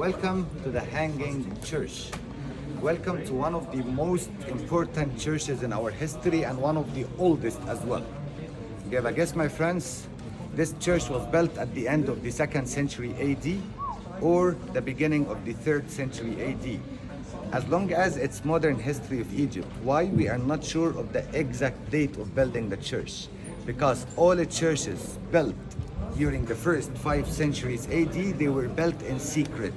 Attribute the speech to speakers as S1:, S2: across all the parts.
S1: Welcome to the Hanging Church. Welcome to one of the most important churches in our history and one of the oldest as well. You have a guess, my friends? This church was built at the end of the 2nd century AD or the beginning of the 3rd century AD. As long as it's modern history of Egypt, why we are not sure of the exact date of building the church? Because all the churches built during the first 5 centuries AD, they were built in secret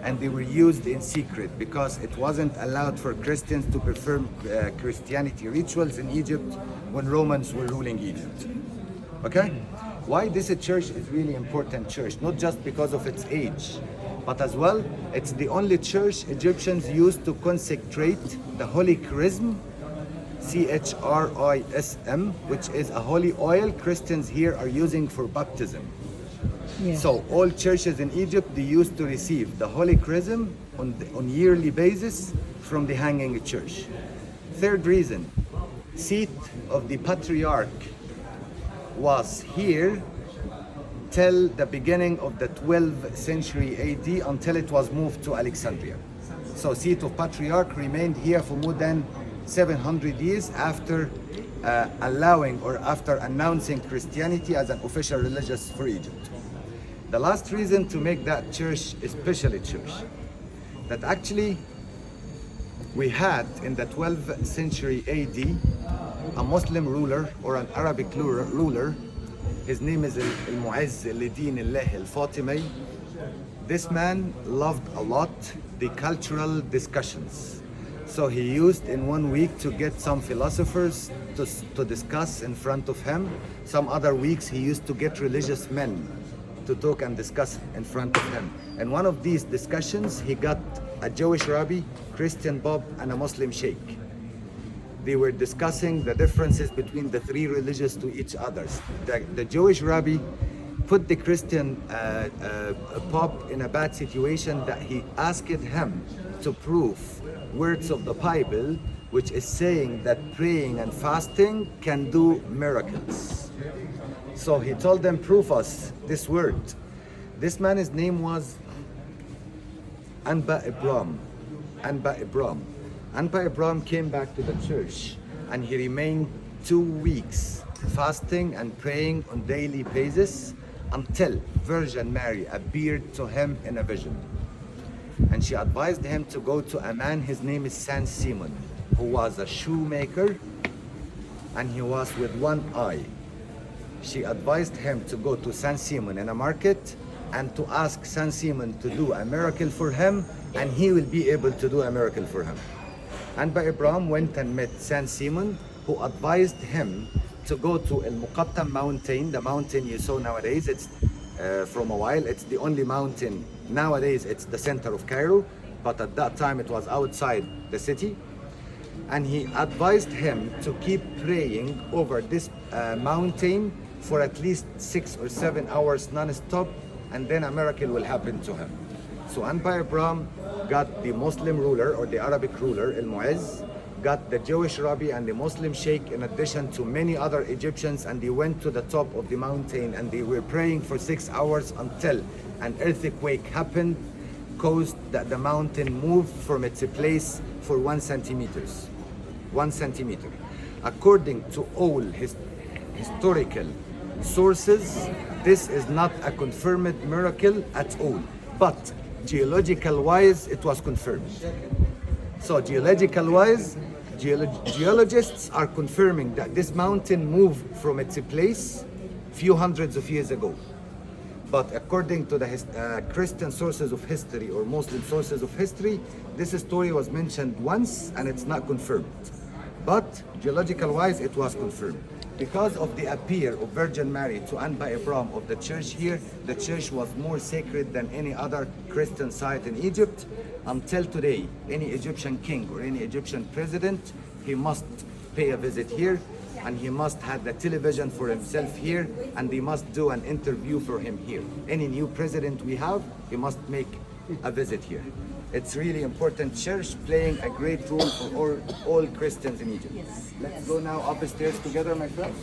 S1: and they were used in secret because it wasn't allowed for Christians to perform Christianity rituals in Egypt when Romans were ruling Egypt. Okay? Why this church is really important church, not just because of its age, but as well, it's the only church Egyptians used to consecrate the Holy Chrism, C-H-R-I-S-M, which is a holy oil Christians here are using for baptism.
S2: Yeah.
S1: So all churches in Egypt, they used to receive the Holy Chrism on yearly basis from the Hanging Church. Third reason, seat of the Patriarch was here till the beginning of the 12th century AD until it was moved to Alexandria. So seat of Patriarch remained here for more than 700 years after allowing or after announcing Christianity as an official religious for Egypt. The last reason to make that church a special church, that actually we had in the 12th century AD a Muslim ruler or an Arabic ruler. His name is Al-Mu'izz al-Din Allah al-Fatimi. This man loved a lot the cultural discussions. So he used in 1 week to get some philosophers to discuss in front of him. Some other weeks he used to get religious men to talk and discuss in front of him. And one of these discussions, he got a Jewish rabbi, Christian Bob, and a Muslim sheikh. They were discussing the differences between the three religions to each other. The Jewish rabbi put the Christian Pope in a bad situation that he asked him to prove words of the Bible, which is saying that praying and fasting can do miracles. So he told them, prove us this word. This man's name was Anba Ibram. Anba Ibram came back to the church and he remained 2 weeks fasting and praying on daily basis until Virgin Mary appeared to him in a vision. And she advised him to go to a man, his name is Saint Simon, who was a shoemaker and he was with one eye. She advised him to go to Saint Simon in a market and to ask Saint Simon to do a miracle for him, and he will be able to do a miracle for him. And Ibrahim went and met Saint Simon, who advised him to go to El Muqattam mountain, the mountain you saw nowadays. It's from a while, it's the only mountain. Nowadays, it's the center of Cairo, but at that time it was outside the city. And he advised him to keep praying over this mountain for at least 6 or 7 hours non-stop, and then a miracle will happen to him. So Anba Ibrahim got the Muslim ruler or the Arabic ruler, Al-Mu'izz, got the Jewish rabbi and the Muslim sheikh in addition to many other Egyptians, and they went to the top of the mountain and they were praying for 6 hours until an earthquake happened, caused that the mountain moved from its place for 1 centimeter. 1 centimeter. According to all historical sources, this is not a confirmed miracle at all, but geological wise it was confirmed. So geological wise, geologists are confirming that this mountain moved from its place few hundreds of years ago. But according to the Christian sources of history or Muslim sources of history, this story was mentioned once and it's not confirmed. But geological wise it was confirmed. Because of the appeal of Virgin Mary to Anba Ibrahim of the church here, the church was more sacred than any other Christian site in Egypt. Until today, any Egyptian king or any Egyptian president, he must pay a visit here, and he must have the television for himself here, and they must do an interview for him here. Any new president we have, he must make a visit here. It's really important church playing a great role for all Christians in Egypt.
S2: Yes.
S1: Let's go now upstairs together, my friends.